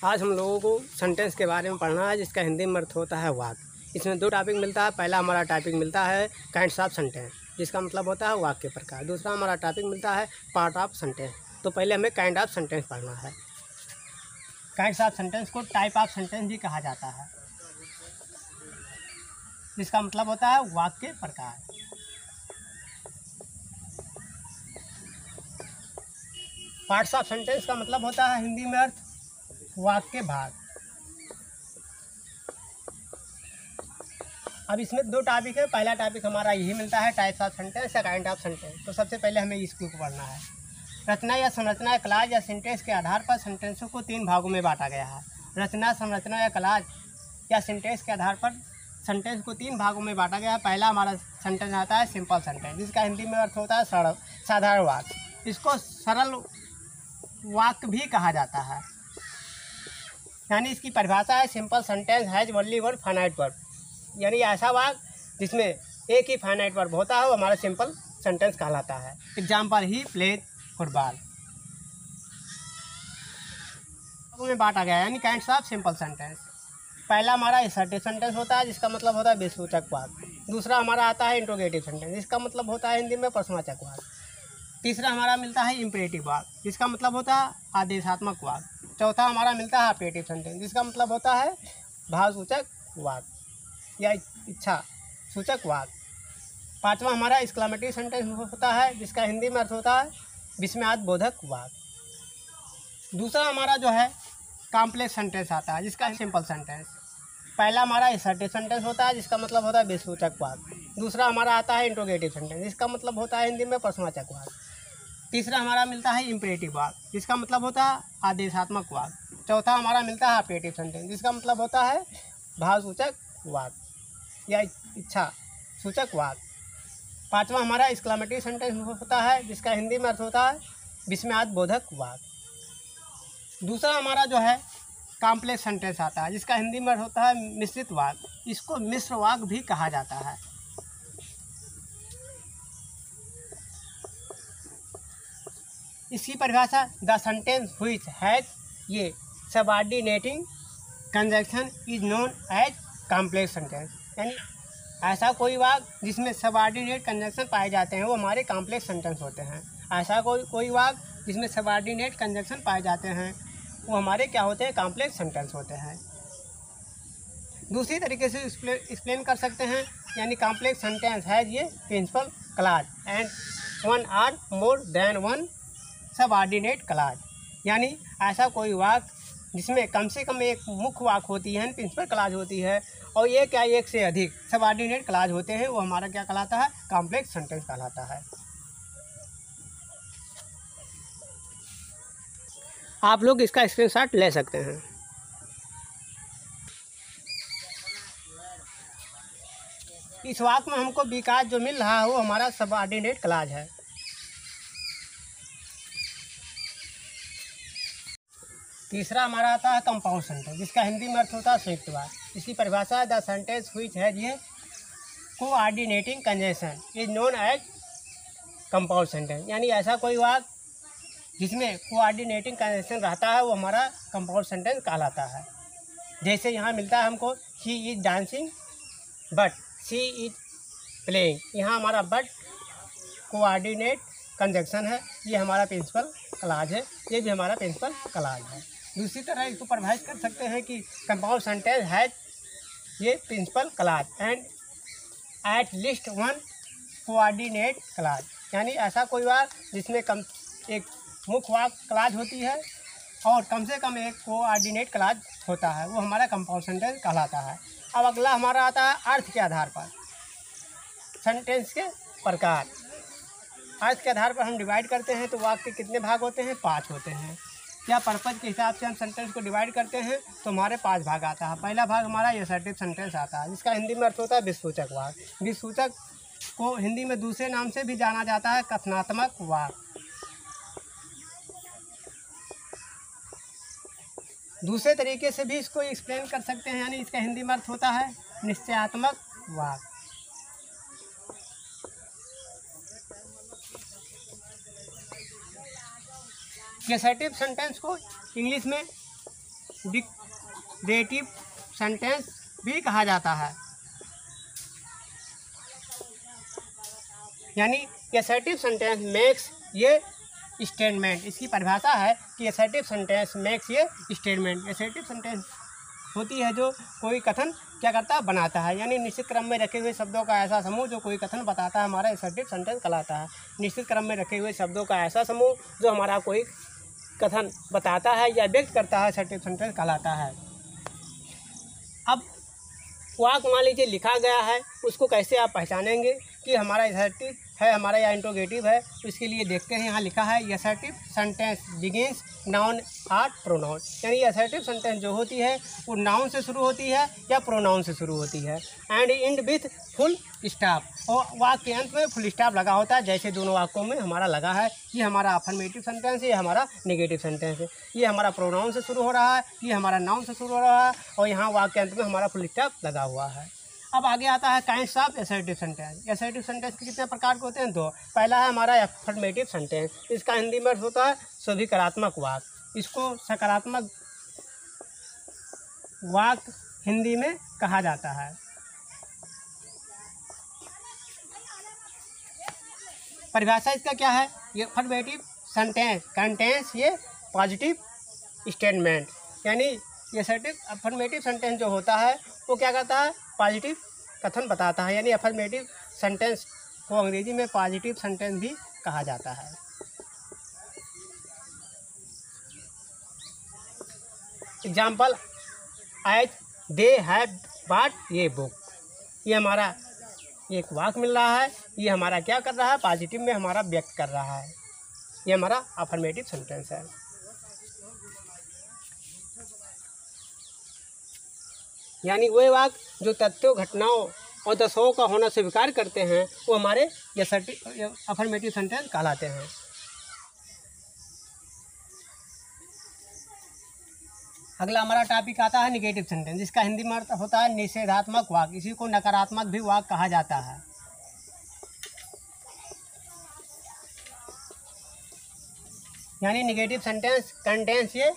आज हम लोगों को सेंटेंस के बारे में पढ़ना है जिसका हिंदी में अर्थ होता है वाक्य। इसमें दो टॉपिक मिलता है। पहला हमारा टॉपिक मिलता है काइंड्स ऑफ सेंटेंस, जिसका मतलब होता है वाक्य प्रकार। दूसरा हमारा टॉपिक मिलता है पार्ट ऑफ सेंटेंस। तो पहले हमें काइंड ऑफ सेंटेंस पढ़ना है। काइंड्स ऑफ सेंटेंस को टाइप ऑफ सेंटेंस भी कहा जाता है, जिसका मतलब होता है वाक्य प्रकार। पार्ट्स ऑफ सेंटेंस का मतलब होता है हिंदी में अर्थ वाक्य भाग। अब इसमें दो टॉपिक है। पहला टॉपिक हमारा यही मिलता है टाइप्स ऑफ सेंटेंस या काइंड ऑफ सेंटेंस। तो सबसे पहले हमें इसको पढ़ना है। रचना या संरचना या क्लाज या सेंटेंस के आधार पर सेंटेंसों को तीन भागों में बांटा गया है। रचना, संरचना या क्लाज या सेंटेंस के आधार पर सेंटेंस को तीन भागों में बांटा गया है। पहला हमारा सेंटेंस आता है सिंपल सेंटेंस, जिसका हिंदी में अर्थ होता है सरल साधारण वाक्य। इसको सरल वाक्य भी कहा जाता है, यानी इसकी परिभाषा है simple sentence has only one finite verb, यानी ऐसा वाक्य जिसमें एक ही फाइनाइट वर्ब होता है वो हमारा सिंपल सेंटेंस कहलाता है। एग्जाम्पल, ही प्लेड फुटबॉल में बांटा गया, यानी काइंड्स ऑफ सिंपल सेंटेंस। पहला हमारा असर्टिव सेंटेंस होता है, जिसका मतलब होता है विसूचक वाक्य। दूसरा हमारा आता है इंट्रोगेटिव सेंटेंस, जिसका मतलब होता है हिंदी में प्रश्नवाचक वाक्य। तीसरा हमारा मिलता है इम्पेरेटिव वाक्य, जिसका मतलब होता है आदेशात्मक वाक्य। चौथा हमारा मिलता है अपेटिव सेंटेंस, जिसका मतलब होता है भावसूचक वाक्य या इच्छा सूचक वाक्य। पांचवा हमारा एक्सक्लेमेटरी सेंटेंस होता है, जिसका हिंदी में अर्थ होता है विस्मयादिबोधक वाक्य। दूसरा हमारा जो है कॉम्प्लेक्स सेंटेंस आता है, जिसका सिंपल सेंटेंस। पहला हमारा असर्टिव सेंटेंस होता है, जिसका मतलब होता है विसूचक वाक्य। दूसरा हमारा आता है इंट्रोगेटिव सेंटेंस, जिसका मतलब होता है हिंदी में प्रश्नवाचक वाक्य। तीसरा हमारा मिलता है इम्पेरेटिव वाक्य, जिसका मतलब होता है आदेशात्मक वाक्य। चौथा हमारा मिलता है अपेटिव सेंटेंस, जिसका मतलब होता है भावसूचक वाक्य या इच्छा सूचक वाक्य। पांचवा हमारा एक्सक्लेमेटरी सेंटेंस होता है, जिसका हिंदी में अर्थ होता है विस्मयादिबोधक वाक्य। दूसरा हमारा जो है कॉम्प्लेक्स सेंटेंस आता है, जिसका हिंदी में अर्थ होता है मिश्रित वाक्य। इसको मिश्र वाक्य भी कहा जाता है। इसकी परिभाषा द सेंटेंस व्हिच हैज ये subordinating conjunction is known as complex sentence, यानी ऐसा कोई वाक्य जिसमें सबऑर्डिनेट कंजंक्शन पाए जाते हैं वो हमारे कॉम्प्लेक्स सेंटेंस होते हैं। ऐसा कोई वाक्य जिसमें सबऑर्डिनेट कंजंक्शन पाए जाते हैं वो हमारे क्या होते हैं, कॉम्प्लेक्स सेंटेंस होते हैं। दूसरी तरीके से एक्सप्लेन कर सकते हैं, यानी कॉम्प्लेक्स सेंटेंस हैज ये principal clause and one or more than one subordinate clause, यानी ऐसा कोई वाक्य जिसमें कम से कम एक मुख्य वाक्य होती है, प्रिंसिपल क्लॉज होती है, और एक या एक से अधिक सबऑर्डिनेट क्लॉज होते हैं, वो हमारा क्या कहलाता है, कॉम्प्लेक्स सेंटेंस कहलाता है। आप लोग इसका स्क्रीनशॉट ले सकते हैं। इस वाक्य में हमको विकास जो मिल रहा है वो हमारा सबऑर्डिनेट क्लॉज है। तीसरा हमारा आता है कंपाउंड सेंटेंस, जिसका हिंदी में अर्थ होता है संयुक्त वाक्य। इसकी परिभाषा है द सेंटेंस व्हिच हैज ये coordinating conjunction is known as compound sentence, यानी ऐसा कोई वाक्य जिसमें कोऑर्डिनेटिंग कंजंक्शन रहता है वो हमारा कंपाउंड सेंटेंस कहलाता है। जैसे यहाँ मिलता है हमको she is dancing but she is playing, यहाँ हमारा बट कोऑर्डिनेट कंजंक्शन है, ये हमारा प्रिंसिपल क्लॉज है, ये भी हमारा प्रिंसिपल क्लॉज है। दूसरी तरह इसको परिभाषित कर सकते हैं कि कंपाउंड सेंटेंस हैज ये principal clause and at least one coordinate clause, यानी ऐसा कोई वाक्य जिसमें कम एक मुख्य वाक्य क्लॉज होती है और कम से कम एक कोऑर्डिनेट क्लॉज होता है, वो हमारा कंपाउंड सेंटेंस कहलाता है। अब अगला हमारा आता है अर्थ के आधार पर सेंटेंस के प्रकार। अर्थ के आधार पर हम डिवाइड करते हैं तो वाक्य के कितने भाग होते हैं, 5 होते हैं। या पर्पज के हिसाब से हम सेंटेंस को डिवाइड करते हैं तो हमारे 5 भाग आता है। पहला भाग हमारा असर्टिव सेंटेंस आता है, जिसका हिंदी में अर्थ होता है विसूचक वाक्य। विसूचक को हिंदी में दूसरे नाम से भी जाना जाता है कथनात्मक वाक्य। दूसरे तरीके से भी इसको एक्सप्लेन कर सकते हैं, यानी इसका हिंदी में अर्थ होता है निश्चयात्मक वाक्य। असर्टिव सेंटेंस को इंग्लिश में डिक्लेरेटिव सेंटेंस भी कहा जाता है। यानी असर्टिव सेंटेंस मेक्स ये स्टेटमेंट, इसकी परिभाषा है कि असर्टिव सेंटेंस मेक्स ये स्टेटमेंट। असर्टिव सेंटेंस होती है जो कोई कथन क्या करता है, बनाता है। यानी निश्चित क्रम में रखे हुए शब्दों का ऐसा समूह जो कोई कथन बताता है, हमारा असर्टिव सेंटेंस कहलाता है। निश्चित क्रम में रखे हुए शब्दों का ऐसा समूह जो हमारा कोई कथन बताता है या व्यक्त करता है, असर्टिव सेंटेंस कहलाता है। अब वाक्य मान लीजिए लिखा गया है, उसको कैसे आप पहचानेंगे कि हमारा असर्टिव है, हमारा या इंट्रोगेटिव है, तो इसके लिए देखते हैं। यहाँ लिखा है असर्टिव सेंटेंस बिगिंस नाउन और प्रोनाउन। यानी असर्टिव सेंटेंस जो होती है वो नाउन से शुरू होती है या प्रोनाउन से शुरू होती है। And and with full stop, और वाक्य के अंत में फुल स्टॉप लगा होता है, जैसे दोनों वाक्यों में हमारा लगा है। ये हमारा अफर्मेटिव सेंटेंस है, ये हमारा नेगेटिव सेंटेंस है। ये हमारा प्रोनाउन से शुरू हो रहा है, ये हमारा नाउन से शुरू हो रहा है, और यहाँ वाक्य के अंत में हमारा फुल स्टॉप लगा हुआ है। अब आगे आता है kinds of assertive sentence. Assertive sentence के कितने प्रकार के होते हैं? दो। पहला है हमारा अफर्मेटिव सेंटेंस, इसका हिंदी में अर्थ होता है सकारात्मक वाक्य। इसको सकारात्मक वाक्य हिंदी में कहा जाता है। परिभाषा इसका क्या है? ये अफर्मेटिव सेंटेंस कंटेन्स ये पॉजिटिव स्टेटमेंट। यानी ये असर्टिव अफर्मेटिव सेंटेंस जो होता है वो क्या करता है, पॉजिटिव कथन बताता है। यानी अफर्मेटिव सेंटेंस को अंग्रेजी में पॉजिटिव सेंटेंस भी कहा जाता है। Example as they have bought ये बुक। ये हमारा एक वाक्य मिल रहा है, ये हमारा क्या कर रहा है, पॉजिटिव में हमारा व्यक्त कर रहा है। ये हमारा अफर्मेटिव सेंटेंस है। यानी वे वाक्य जो तथ्यों, घटनाओं और दशाओं का होना स्वीकार करते हैं वो हमारे अफर्मेटिव सेंटेंस कहलाते हैं। अगला हमारा टॉपिक आता है निगेटिव सेंटेंस, जिसका हिंदी में अर्थ होता है निषेधात्मक वाक्य। इसी को नकारात्मक भी वाक्य कहा जाता है। यानी निगेटिव सेंटेंस कंटेन्स ये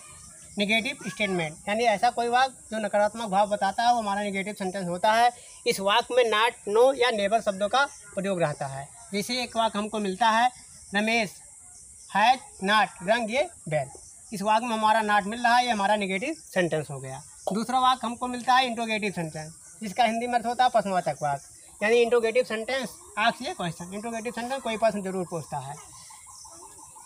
निगेटिव स्टेटमेंट। यानी ऐसा कोई वाक्य जो नकारात्मक भाव बताता है वो हमारा निगेटिव सेंटेंस होता है। इस वाक्य में नॉट, नो या नेवर शब्दों का प्रयोग रहता है। जैसे एक वाक्य हमको मिलता है रमेश हैज नॉट रंग ये बेल। इस वाक्य में हमारा नॉट मिल रहा है, ये हमारा निगेटिव सेंटेंस हो गया। दूसरा वाक्य हमको मिलता है इंट्रोगेटिव सेंटेंस, जिसका हिंदी में अर्थ होता है प्रश्नवाचक वाक्य। यानी इंट्रोगेटिव सेंटेंस आस्क ये क्वेश्चन। इंट्रोगेटिव सेंटेंस कोई प्रश्न जरूर पूछता है।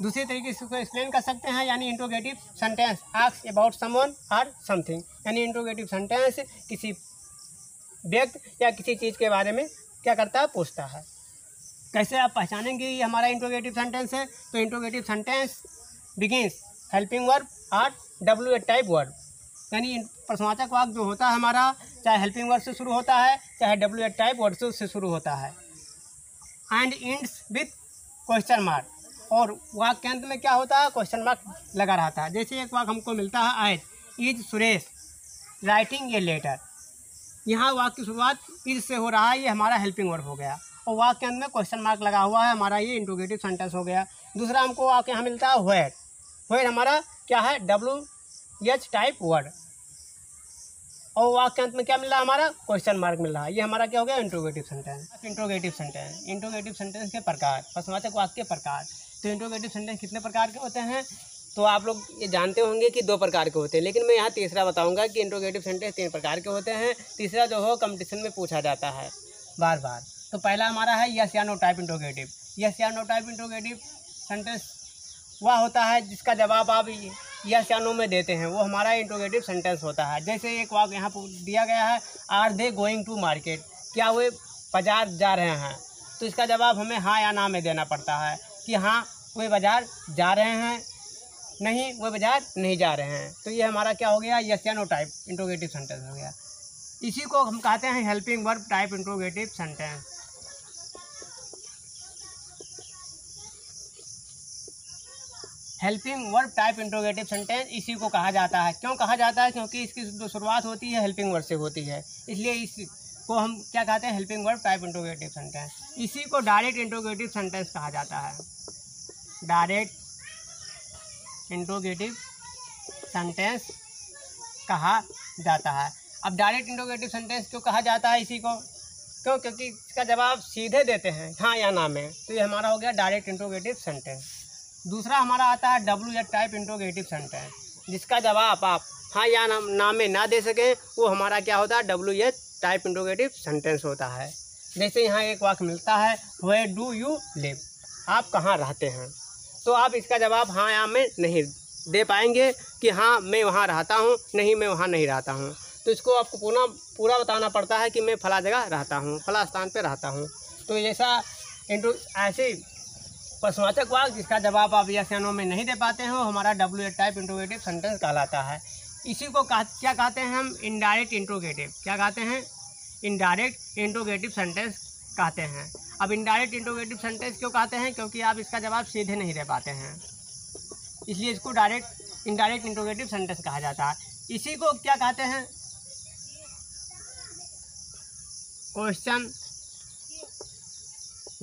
दूसरे तरीके से इसको एक्सप्लेन कर सकते हैं। यानी interrogative sentence ask about someone और समथिंग। यानी इंट्रोगेटिव सेंटेंस किसी व्यक्ति या किसी चीज़ के बारे में क्या करता है, पूछता है। कैसे आप पहचानेंगे ये हमारा इंट्रोगेटिव सेंटेंस है? तो interrogative sentence begins helping verb और WH टाइप वर्ब। यानी प्रश्नवाचक वाक्य जो होता है हमारा, चाहे हेल्पिंग वर्ब से शुरू होता है, चाहे WH टाइप वर्ब से शुरू होता है। And ends with question mark, और वाक्य के अंत में क्या होता है, क्वेश्चन मार्क लगा रहता है। जैसे एक वाक्य हमको मिलता है as is Suresh writing a letter. यहाँ वाक्य की शुरुआत इज से हो रहा है, ये हमारा हेल्पिंग वर्ब हो गया, और वाक्य के अंत में क्वेश्चन मार्क लगा हुआ है, हमारा ये इंट्रोगेटिव सेंटेंस हो गया। दूसरा हमको वाक्य यहाँ मिलता है व्हेयर। व्हेयर हमारा क्या है, WH टाइप वर्ड, और वाक्य के अंत में क्या मिल रहा है, हमारा क्वेश्चन मार्क मिल रहा है। ये हमारा क्या हो गया, interrogative sentence. Interrogative sentence, interrogative sentence के प्रकार, प्रश्नवाचक वाक्य के प्रकार। तो इंट्रोगेटिव सेंटेंस कितने प्रकार के होते हैं? तो आप लोग ये जानते होंगे कि 2 प्रकार के होते हैं, लेकिन मैं यहाँ तीसरा बताऊंगा कि इंट्रोगेटिव सेंटेंस 3 प्रकार के होते हैं। तीसरा जो हो कंपटीशन में पूछा जाता है बार बार। तो पहला हमारा है यस या नो टाइप इंट्रोगेटिव। यस या नो टाइप इंट्रोगेटिव सेंटेंस वह होता है जिसका जवाब आप यस या नो में देते हैं, वो हमारा इंट्रोगेटिव सेंटेंस होता है। जैसे एक वाक्य यहाँ दिया गया है, are they going to market, क्या वे बाजार जा रहे हैं? तो इसका जवाब हमें हाँ या ना में देना पड़ता है कि हाँ वे बाजार जा रहे हैं, नहीं वे बाजार नहीं जा रहे हैं। तो ये हमारा क्या हो गया, यस या नो टाइप इंट्रोगेटिव सेंटेंस हो गया। इसी को हम कहते हैं helping verb type interrogative sentence. Helping verb type interrogative sentence इसी को कहा जाता है। क्यों कहा जाता है? क्योंकि इसकी जो शुरुआत होती है हेल्पिंग वर्ब से होती है, इसलिए इसको हम क्या कहते हैं, helping verb type interrogative sentence. इसी को डायरेक्ट इंट्रोगेटिव सेंटेंस कहा जाता है। डायरेक्ट इंट्रोगेटिव सेंटेंस कहा जाता है। अब डायरेक्ट इंट्रोगेटिव सेंटेंस क्यों कहा जाता है इसी को? क्योंकि इसका जवाब सीधे देते हैं हाँ या ना में, तो ये हमारा हो गया डायरेक्ट इंट्रोगेटिव सेंटेंस। दूसरा हमारा आता है WH टाइप इंट्रोगेटिव सेंटेंस, जिसका जवाब आप हाँ या ना में ना दे सकें, वो हमारा क्या होता है WH टाइप इंट्रोगेटिव सेंटेंस होता है। जैसे यहाँ एक वाक्य मिलता है वेयर डू यू लिव, आप कहाँ रहते हैं, तो आप इसका जवाब हाँ या में नहीं दे पाएंगे कि हाँ मैं वहाँ रहता हूँ, नहीं मैं वहाँ नहीं रहता हूँ। तो इसको आपको पूरा बताना पड़ता है कि मैं फला जगह रहता हूँ, फला स्थान पे रहता हूँ। तो ऐसा ऐसे प्रश्नवाचक वाक्य जिसका जवाब आप यस या नो में नहीं दे पाते हैं, वो हमारा WH टाइप इंट्रोगेटिव सेंटेंस कहलाता है। इसी को क्या कहते हैं हम? Indirect interrogative. क्या कहते हैं? इनडायरेक्ट इंट्रोगेटिव सेंटेंस कहते हैं। अब इनडायरेक्ट इंट्रोगेटिव सेंटेंस क्यों कहते हैं? क्योंकि आप इसका जवाब सीधे नहीं दे पाते हैं, इसलिए इसको इनडायरेक्ट इंट्रोगेटिव सेंटेंस कहा जाता है। इसी को क्या कहते हैं? Question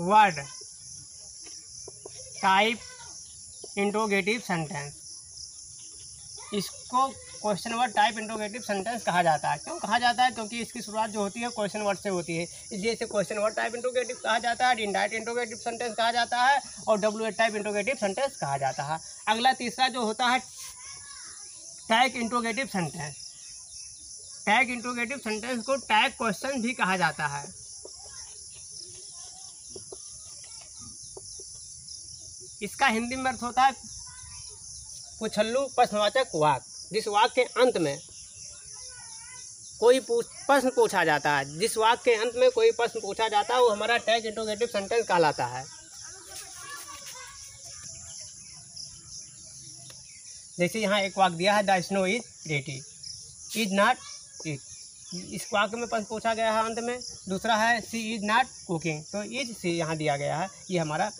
word type interrogative sentence. इसको question word type interrogative sentence कहा जाता है। क्यों कहा जाता है? क्योंकि इसकी शुरुआत जो होती है क्वेश्चन वर्ड से होती है, इसलिए इसे क्वेश्चन वर्ड टाइप इंट्रोगेटिव कहा जाता है, इनडायरेक्ट इंट्रोगेटिव सेंटेंस कहा जाता है और WH टाइप इंट्रोगेटिव सेंटेंस कहा जाता है। अगला तीसरा जो होता है tag interrogative sentence. Tag interrogative sentence को टैग क्वेश्चन भी कहा जाता है। इसका हिंदी में अर्थ होता है पुछल्लू प्रश्नवाचक वाक्य, जिस वाक्य के अंत में कोई प्रश्न पूछा जाता है, जिस वाक्य के अंत में कोई प्रश्न पूछा जाता है, वो हमारा टैग इंट्रोगेटिव सेंटेंस कहलाता है। जैसे यहाँ एक वाक्य दिया है the snow is pretty, is not it, इस वाक्य में प्रश्न पूछा गया है अंत में। दूसरा है सी इज नॉट कुकिंग, तो इज सी यहाँ दिया गया है, ये हमारा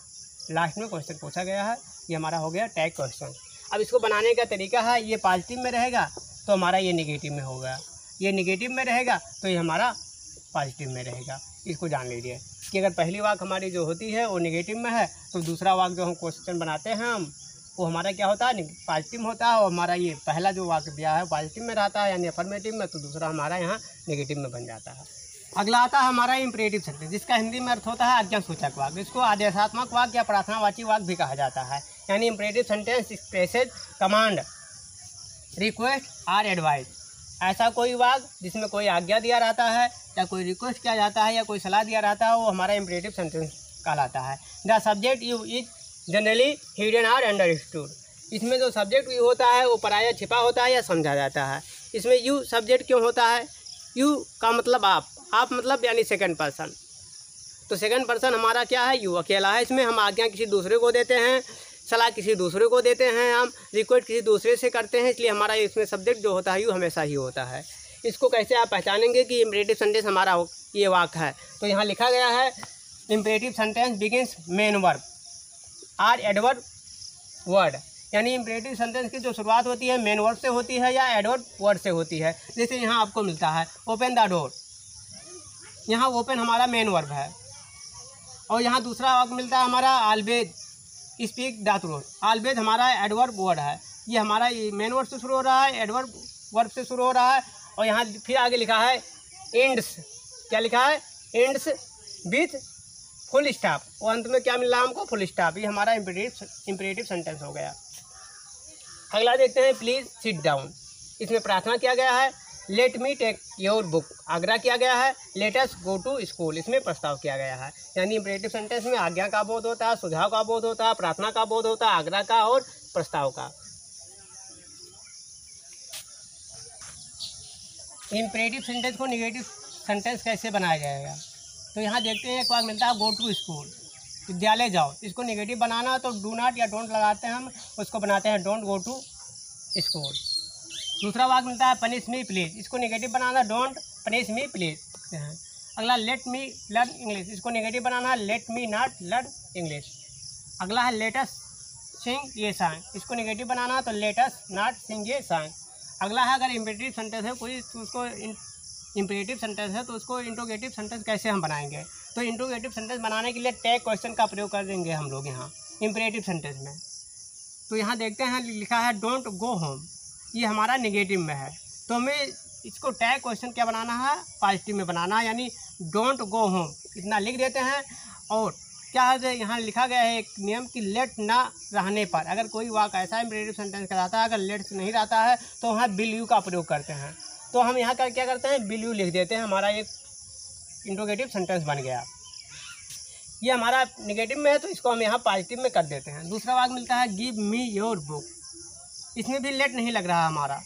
लास्ट में क्वेश्चन पूछा गया है, ये हमारा हो गया टैग क्वेश्चन। अब इसको बनाने का तरीका है, ये पॉजिटिव में रहेगा तो हमारा ये नेगेटिव में होगा, ये नेगेटिव में रहेगा तो ये हमारा पॉजिटिव में रहेगा। इसको जान लीजिए कि अगर पहली वाक्य हमारी जो होती है वो नेगेटिव में है, तो दूसरा वाक्य जो हम क्वेश्चन बनाते हैं हम, वो हमारा क्या होता है? पॉजिटिव में होता है। और हमारा ये पहला जो वाक्य दिया है पॉजिटिव में रहता है यानी अफर्मेटिव में, तो दूसरा हमारा यहाँ नेगेटिव में बन जाता है। अगला आता है हमारा इंपरेटिव सेंटेंस, जिसका हिंदी में अर्थ होता है आज्ञासूचक वाक्य। इसको आदेशात्मक वाक्य या प्रार्थनावाची वाक्य भी कहा जाता है। यानी imperative sentence expresses command, request और एडवाइस। ऐसा कोई वाक्य जिसमें कोई आज्ञा दिया रहता है या कोई रिक्वेस्ट किया जाता है या कोई सलाह दिया रहता है, वो हमारा इंपरेटिव सेंटेंस कहलाता है। The subject you is generally hidden और अंडरस्टूड। इसमें जो सब्जेक्ट यू होता है वो प्रायः छिपा होता है या समझा जाता है। इसमें यू सब्जेक्ट क्यों होता है? यू का मतलब आप मतलब यानी सेकंड पर्सन, तो सेकंड पर्सन हमारा क्या है? यू अकेला है। इसमें हम आज्ञा किसी दूसरे को देते हैं, सलाह किसी दूसरे को देते हैं, हम रिक्वेस्ट किसी दूसरे से करते हैं, इसलिए हमारा इसमें सब्जेक्ट जो होता है यू हमेशा ही होता है। इसको कैसे आप पहचानेंगे कि इंपरेटिव सेंटेंस हमारा ये वाक्य है? तो यहाँ लिखा गया है imperative sentence begins main verb और एडवर्ब वर्ड। यानी इंपरेटिव सेंटेंस की जो शुरुआत होती है मेन वर्ब से होती है या एडवर्ब वर्ड से होती है। जैसे यहाँ आपको मिलता है ओपन द डोर, यहाँ ओपन हमारा मेन वर्ब है। और यहाँ दूसरा वाक्य मिलता है हमारा always speak the truth, always हमारा एडवर्ब वर्ड है, ये हमारा मेन वर्ड से शुरू हो रहा है, एडवर्ब वर्ब से शुरू हो रहा है। और यहाँ फिर आगे लिखा है एंड्स, क्या लिखा है? एंड्स विथ फुल स्टॉप, और अंत में क्या मिल रहा है हमको? Full stop. ये हमारा इंपरेटिव सेंटेंस हो गया। अगला देखते हैं प्लीज़ सिट डाउन। इसमें प्रार्थना किया गया है let me take your book, आग्रह किया गया है let us go to school, इसमें प्रस्ताव किया गया है। यानी इंपरेटिव सेंटेंस में आज्ञा का बोध होता है, सुझाव का बोध होता है, प्रार्थना का बोध होता है, आग्रह का और प्रस्ताव का। इंपरेटिव सेंटेंस को नेगेटिव सेंटेंस कैसे बनाया जाएगा? तो यहाँ देखते हैं एक वाक्य मिलता है गो टू स्कूल, विद्यालय जाओ। इसको नेगेटिव बनाना तो डू नॉट या डोंट लगाते हैं हम, उसको बनाते हैं डोंट गो टू स्कूल। दूसरा वाक्य मिलता है पनिश मी प्लीज, इसको negative banana don't punish me please. अगला लेट मी लर्न इंग्लिश, इसको negative banana let me not learn English. अगला है लेट अस सिंग ये सॉन्ग, इसको नेगेटिव बनाना तो लेट अस नॉट सिंग ये सॉन्ग। अगला है अगर इंपरेटिव सेंटेंस है कोई तो उसको इंपरेटिव सेंटेंस है तो उसको इंट्रोगेटिव सेंटेंस कैसे हम बनाएंगे? तो इंट्रोगेटिव सेंटेंस बनाने के लिए टैग क्वेश्चन का प्रयोग कर देंगे हम लोग यहाँ इंपरेटिव सेंटेंस में। तो यहाँ देखते हैं लिखा है डोंट गो होम, ये हमारा नेगेटिव में है। तो हमें इसको टैग क्वेश्चन क्या बनाना है, पॉजिटिव में बनाना है, यानी डोंट गो होम इतना लिख देते हैं। और क्या है, यहाँ लिखा गया है एक नियम कि लेट ना रहने पर अगर कोई वाक्य ऐसा इम्परेटिव सेंटेंस कहलाता है, अगर लेट नहीं रहता है तो वहाँ विल यू का प्रयोग करते हैं। तो हम यहाँ का क्या करते हैं, विल यू लिख देते हैं, हमारा एक इंट्रोगेटिव सेंटेंस बन गया। ये हमारा नेगेटिव में है तो इसको हम यहाँ पॉजिटिव में कर देते हैं। दूसरा वाक्य मिलता है गिव मी योर बुक, इसमें भी लेट नहीं लग रहा, हमारा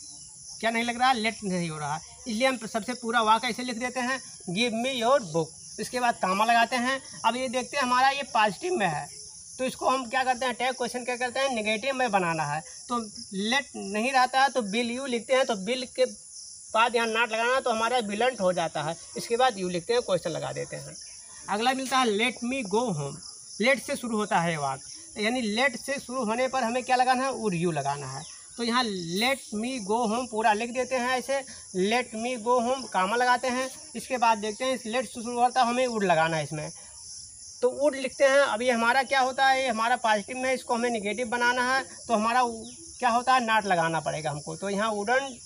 क्या नहीं लग रहा, लेट नहीं हो रहा, इसलिए हम सबसे पूरा वाक्य ऐसे लिख देते हैं गिव मी योर बुक, इसके बाद कामा लगाते हैं। अब ये देखते हैं हमारा ये पॉजिटिव में है तो इसको हम क्या करते हैं, टैग क्वेश्चन क्या करते हैं, नेगेटिव में बनाना है। तो लेट नहीं रहता है तो बिल यू लिखते हैं, तो बिल के बाद यहाँ नॉट लगाना तो हमारा बिलंट हो जाता है, इसके बाद यू लिखते हैं, क्वेश्चन लगा देते हैं। अगला मिलता है let me go home, let से शुरू होता है वाक्य, यानी लेट से शुरू होने पर हमें क्या लगाना है, वुड यू लगाना है। तो यहाँ लेट मी गो होम पूरा लिख देते हैं ऐसे, लेट मी गो होम कामा लगाते हैं, इसके बाद देखते हैं इस लेट से शुरू होता है हमें वुड लगाना है इसमें, तो वुड लिखते हैं। अभी हमारा क्या होता है, ये हमारा पॉजिटिव में, इसको हमें निगेटिव बनाना है तो हमारा क्या होता है, नॉट लगाना पड़ेगा हमको, तो यहाँ वुडन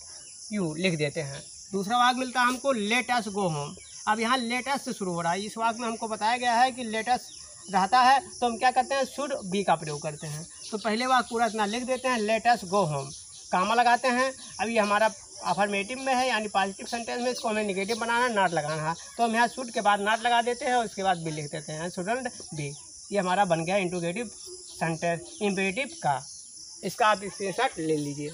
यू लिख देते हैं। दूसरा वाक्य मिलता है हमको लेट अस गो होम, अब यहाँ लेट अस से शुरू हो रहा है, इस वाक्य में हमको बताया गया है कि लेट अस रहता है तो हम क्या करते हैं, शुड बी का प्रयोग करते हैं। तो पहले वाक्य पूरा इतना लिख देते हैं लेट अस गो होम, कामा लगाते हैं। अब ये हमारा अफर्मेटिव में है यानी पॉजिटिव सेंटेंस में, इसको हमें निगेटिव बनाना है, नॉट लगाना है, तो हम यहाँ शुड के बाद नॉट लगा देते हैं और उसके बाद बी लिख देते हैं, शुडंट बी। ये हमारा बन गया इंट्रोगेटिव सेंटेंस इम्पेरेटिव का, इसका आप स्क्रीनशॉट ले लीजिए।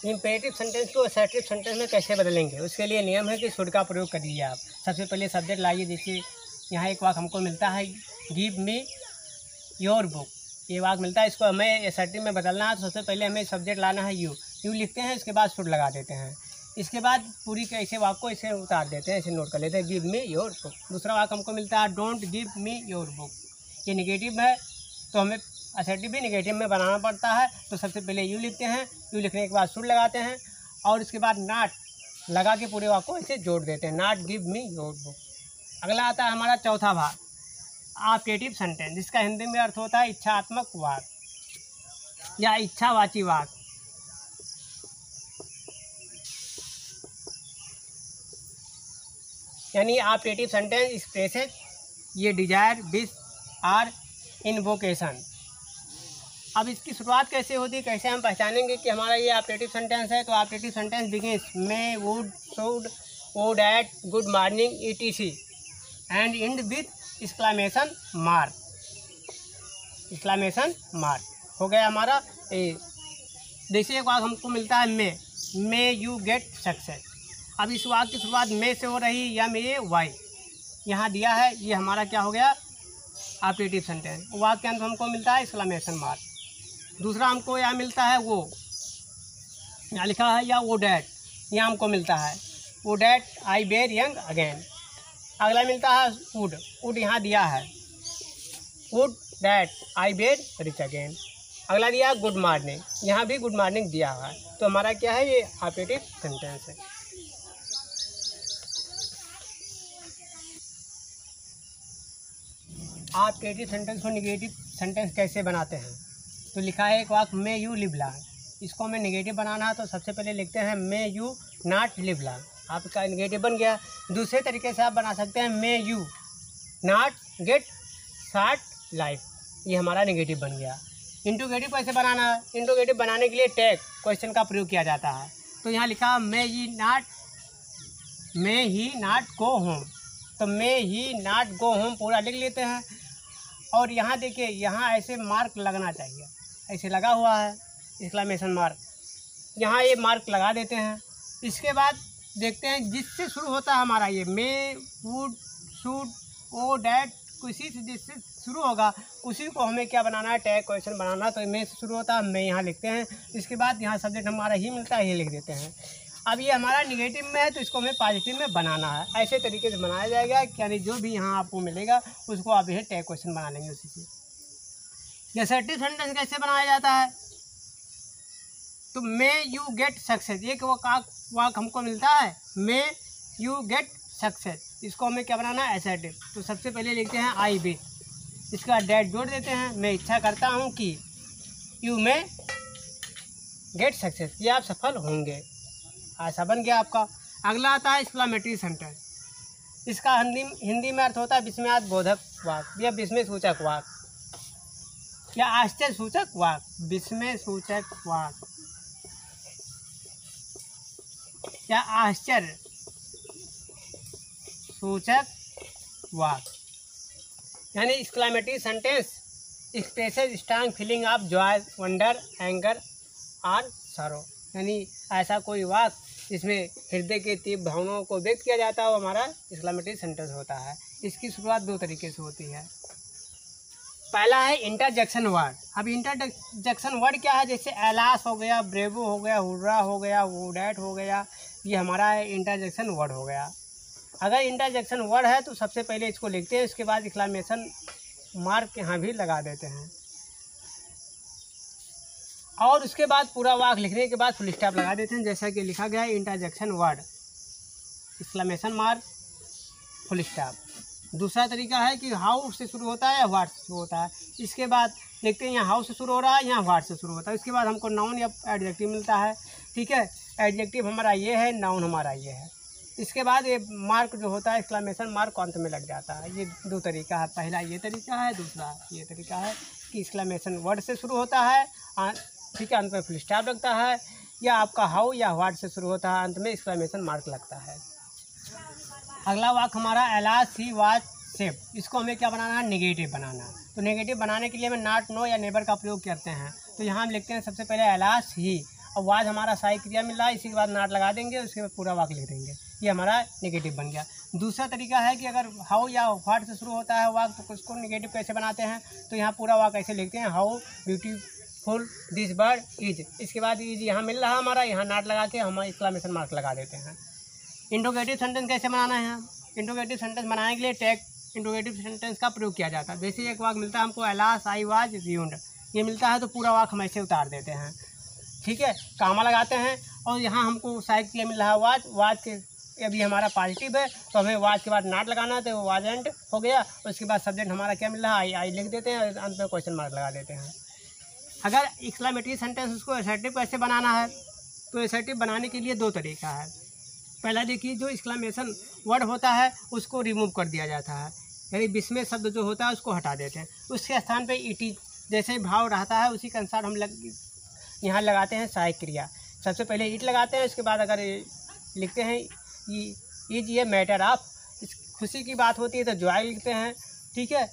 इम्पेरेटिव सेंटेंस को असर्टिव सेंटेंस में कैसे बदलेंगे, उसके लिए नियम है कि शुड का प्रयोग करिए आप। सबसे पहले सब्जेक्ट लाइए, देखिए यहाँ एक वाक्य हमको मिलता है गिव मी योर बुक, ये वाक्य मिलता है, इसको हमें असर्टिव में बदलना है तो सबसे पहले हमें सब्जेक्ट लाना है यू, यू लिखते हैं, इसके बाद शुड लगा देते हैं, इसके बाद पूरी के ऐसे वाक्य को ऐसे उतार देते हैं, ऐसे नोट कर लेते हैं गिव मी योर बुक। दूसरा वाक्य हमको मिलता है don't give me your book, ये निगेटिव है तो हमें असर्टिव भी निगेटिव में बनाना पड़ता है, तो सबसे पहले यू लिखते हैं, यू लिखने के बाद शुड लगाते हैं और इसके बाद नॉट लगा के पूरे वाक्य को इसे जोड़ देते हैं, not give me your book. अगला आता है हमारा चौथा भाग ऑप्टेटिव सेंटेंस, जिसका हिंदी में अर्थ होता है इच्छात्मक वाक्य या इच्छावाची वाक्य। यानी ऑप्टेटिव सेंटेंस एक्सप्रेसेस ये डिजायर, विश और इन्वोकेशन। अब इसकी शुरुआत कैसे होती है, कैसे हम पहचानेंगे कि हमारा ये ऑप्टेटिव सेंटेंस है, तो optative sentence begins may, would, should, would eight, good morning etc and and with exclamation mark, exclamation mark हो गया हमारा। जैसे एक वाक्य हमको मिलता है मे यू गेट सक्सेस, अब इस वाक्य की शुरुआत मे से हो रही, या मे वाई यहाँ दिया है, ये हमारा क्या हो गया, ऑप्टेटिव सेंटेंस। वाक्य के अंत हमको मिलता है एक्सक्लेमेशन मार्क। दूसरा हमको यहाँ मिलता है वो, यहाँ लिखा है या वो डैट, यहाँ हमको मिलता है वो डैट आई बेर यंग अगेन। अगला मिलता है वुड, वुड यहाँ दिया है वुड डैट आई बेर रिच अगेन। अगला दिया है गुड मॉर्निंग, यहाँ भी गुड मॉर्निंग दिया हुआ है, तो हमारा क्या है, ये ऑप्टेटिव सेंटेंस है। ऑप्टेटिव सेंटेंस को निगेटिव सेंटेंस कैसे बनाते हैं, तो लिखा है एक वाक्य मे यू लिव लॉन्ग, इसको हमें निगेटिव बनाना है तो सबसे पहले लिखते हैं may you not live long, आपका निगेटिव बन गया। दूसरे तरीके से आप बना सकते हैं may you not gate short life, ये हमारा निगेटिव बन गया। इंट्रोगेटिव कैसे बनाना है, इंट्रोगेटिव बनाने के लिए टैग क्वेश्चन का प्रयोग किया जाता है, तो यहाँ लिखा मे ही नॉट गो होम, तो मे ही नॉट गो होम पूरा लिख लेते हैं। और यहाँ देखिए, यहाँ ऐसे मार्क लगना चाहिए, ऐसे लगा हुआ है एक्सक्लेमेशन मार्क, यहाँ ये मार्क लगा देते हैं। इसके बाद देखते हैं जिससे शुरू होता है हमारा ये मे, वुड, शुड, ओ, डैट, किसी से जिससे शुरू होगा उसी को हमें क्या बनाना है, टैग क्वेश्चन बनाना। तो मे से शुरू होता है, मे यहाँ लिखते हैं, इसके बाद यहाँ सब्जेक्ट हमारा ही मिलता है, ये लिख देते हैं। अब ये हमारा निगेटिव में है तो इसको हमें पॉजिटिव में बनाना है, ऐसे तरीके से बनाया जाएगा, यानी जो भी यहाँ आपको मिलेगा उसको आप यह टैग क्वेश्चन बना लेंगे उसी से। असर्टिव सेंटेंस कैसे बनाया जाता है, तो मे यू गेट सक्सेस, एक वाक्य हमको मिलता है मे यू गेट सक्सेस, इसको हमें क्या बनाना है, असर्टिव। तो सबसे पहले लिखते हैं आई विश, इसका डैट जोड़ देते हैं, मैं इच्छा करता हूँ कि यू मे गेट सक्सेस, ये आप सफल होंगे। ऐसा बन गया आपका। अगला आता है एक्सक्लेमेटरी सेंटेंस। इसका हिंदी में अर्थ होता है विस्मयाद बोधक वाक्य या विस्मय सूचक वाक्य या आश्चर्य सूचक वाक्य। विस्मय सूचक वाक्य या आश्चर्य सूचक वाक्य यानी exclamatory sentence expresses strong feeling of Joy, wonder, anger और सरो। यानी ऐसा कोई वाक्य जिसमें हृदय के तीव्र भावनाओं को व्यक्त किया जाता है वो हमारा एक्सक्लेमेटरी सेंटेंस होता है। इसकी शुरुआत दो तरीके से होती है। पहला है इंटरजेक्शन वर्ड। अब इंटरजेक्शन वर्ड क्या है, जैसे एलास हो गया, ब्रेवो हो गया, हुर्रा हो गया, वुडैट हो गया, ये हमारा इंटरजेक्शन वर्ड हो गया। अगर इंटरजेक्शन वर्ड है तो सबसे पहले इसको लिखते हैं, उसके बाद एक्सक्लेमेशन मार्क यहाँ भी लगा देते हैं और उसके बाद पूरा वाक्य लिखने के बाद फुल स्टॉप लगा देते हैं, जैसा कि लिखा गया है interjection word exclamation mark full stop. दूसरा तरीका है कि हाउ से शुरू होता है या व्हाट से शुरू होता है। इसके बाद देखते हैं यहाँ हाउ से शुरू हो रहा है, यहाँ व्हाट से शुरू होता है। इसके बाद हमको नाउन या एडजेक्टिव मिलता है। ठीक है, एडजेक्टिव हमारा ये है, नाउन हमारा ये है। इसके बाद ये मार्क जो होता है एक्सक्लेमेशन मार्क अंत में लग जाता है। ये दो तरीका है, पहला ये तरीका है, दूसरा ये तरीका है कि एक्सक्लेमेशन वर्ड से शुरू होता है, ठीक है, अंत में फुल स्टॉप लगता है, या आपका हाउ या व्हाट से शुरू होता है, अंत में एक्सक्लेमेशन मार्क लगता है। अगला वाक्य हमारा एलास ही वाज सेफ। इसको हमें क्या बनाना है, नेगेटिव बनाना। तो नेगेटिव बनाने के लिए हमें नॉट, नो या नेबर का प्रयोग करते हैं। तो यहाँ हम लिखते हैं सबसे पहले एलास ही, और वाज हमारा सहायक क्रिया मिल रहा है, इसी के बाद नॉट लगा देंगे, उसके बाद पूरा वाक्य लिख देंगे। ये हमारा नेगेटिव बन गया। दूसरा तरीका है कि अगर हाउ या व्हाट से शुरू होता है वाक्य तो उसको नेगेटिव कैसे बनाते हैं, तो यहाँ पूरा वाक्य ऐसे लिखते हैं, how beautiful this bird is. इसके बाद इज यहाँ मिल रहा है हमारा, यहाँ नॉट लगा के हम एक्सक्लेमेशन मार्क लगा देते हैं। इंट्रोगेटिव सेंटेंस कैसे बनाना है, इंट्रोगेटिव सेंटेंस बनाने के लिए टैग इंट्रोगेटिव सेंटेंस का प्रयोग किया जाता है। जैसे एक वाक्य मिलता है हमको, एलास आई वाज रूइंड, ये मिलता है तो पूरा वाक्य हम ऐसे उतार देते हैं। ठीक है, कामा लगाते हैं और यहाँ हमको सहायक क्रिया मिल रहा है वाज, वाज के अभी हमारा पॉजिटिव है तो हमें वाज के बाद नॉट लगाना है, तो वो वाजेंट हो गया। उसके बाद सब्जेक्ट हमारा क्या मिल रहा है, आई लिख देते हैं, अंत में क्वेश्चन मार्क लगा देते हैं। अगर एक्सक्लेमेटरी सेंटेंस उसको असर्टिव कैसे बनाना है, तो असर्टिव बनाने के लिए दो तरीका है। पहला देखिए, जो एक्सक्लेमेशन वर्ड होता है उसको रिमूव कर दिया जाता है, यानी विस्मय शब्द जो होता है उसको हटा देते हैं। उसके स्थान पे इट इज जैसे भाव रहता है उसी के अनुसार हम यहाँ लगाते हैं सहायक क्रिया। सबसे पहले इट लगाते हैं, उसके बाद अगर लिखते हैं इज ये मैटर ऑफ, खुशी की बात होती है तो जॉय लिखते हैं। ठीक है,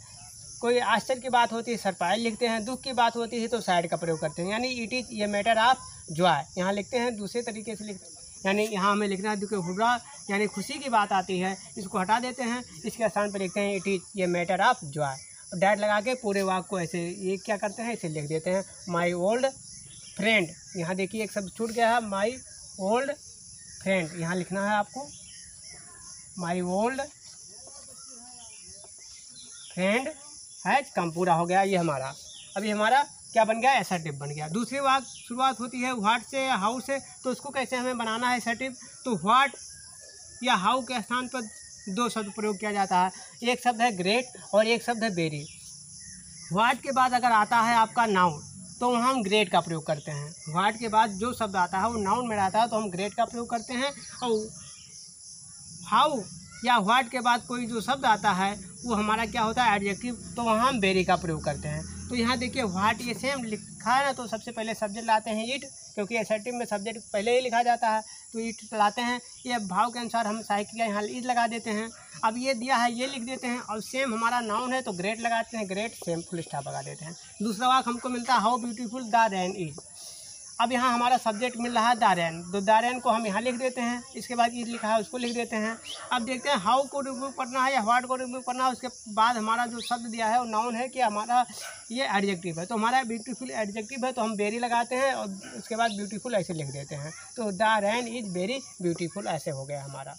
कोई आश्चर्य की बात होती है सरप्राइज लिखते हैं, दुख की बात होती है तो सैड का प्रयोग करते हैं, यानी इट इज ये मैटर ऑफ जॉय यहाँ लिखते हैं। दूसरे तरीके से लिखते हैं, यानी यहाँ हमें लिखना है दुख हुर्रा, यानी खुशी की बात आती है, इसको हटा देते हैं, इसके स्थान पर लिखते हैं इट इज ये मैटर ऑफ जॉय। डैट लगा के पूरे वाक्य को ऐसे ये क्या करते हैं, इसे लिख देते हैं, माई ओल्ड फ्रेंड। यहाँ देखिए एक शब्द छूट गया है, माई ओल्ड फ्रेंड, यहाँ लिखना है आपको, my old friend has come, पूरा हो गया ये हमारा। अभी हमारा क्या बन गया, असर्टिव बन गया। दूसरी बात शुरुआत होती है व्हाट से या हाउ से, तो उसको कैसे हमें बनाना है असर्टिव, तो व्हाट या हाउ के स्थान पर दो शब्द प्रयोग किया जाता है। एक शब्द है ग्रेट और एक शब्द है वेरी। व्हाट के बाद अगर आता है आपका नाउन तो वहाँ हम ग्रेट का प्रयोग करते हैं। व्हाट के बाद जो शब्द आता है वो नाउन में रहता है तो हम ग्रेट का प्रयोग करते हैं, और हाउ या व्हाट के बाद कोई जो शब्द आता है वो हमारा क्या होता है, एडजेक्टिव, तो वहाँ हम वेरी का प्रयोग करते हैं। तो यहाँ देखिए व्हाट ये सेम लिखा है ना, तो सबसे पहले सब्जेक्ट लाते हैं इट, क्योंकि असर्टिव में सब्जेक्ट पहले ही लिखा जाता है, तो इट लाते हैं। ये भाव के अनुसार हम सहायक क्रिया यहाँ इज लगा देते हैं। अब ये दिया है ये लिख देते हैं, और सेम हमारा नाउन है तो ग्रेट लगाते हैं, ग्रेट सेम फुल स्टॉप लगा देते हैं। दूसरा वाक्य हमको मिलता है how beautiful the rain is. अब यहाँ हमारा सब्जेक्ट मिल रहा है द रेन, तो द रेन को हम यहाँ लिख देते हैं, इसके बाद इज लिखा है उसको लिख देते हैं। अब देखते हैं हाउ को रिमूव करना है या व्हाट को रिमूव करना है। उसके बाद हमारा जो शब्द दिया है वो नाउन है कि हमारा ये एडजेक्टिव है, तो हमारा ब्यूटीफुल एडजेक्टिव है तो हम वेरी लगाते हैं और उसके बाद ब्यूटीफुल ऐसे लिख देते हैं। तो the rain is very beautiful ऐसे हो गया हमारा।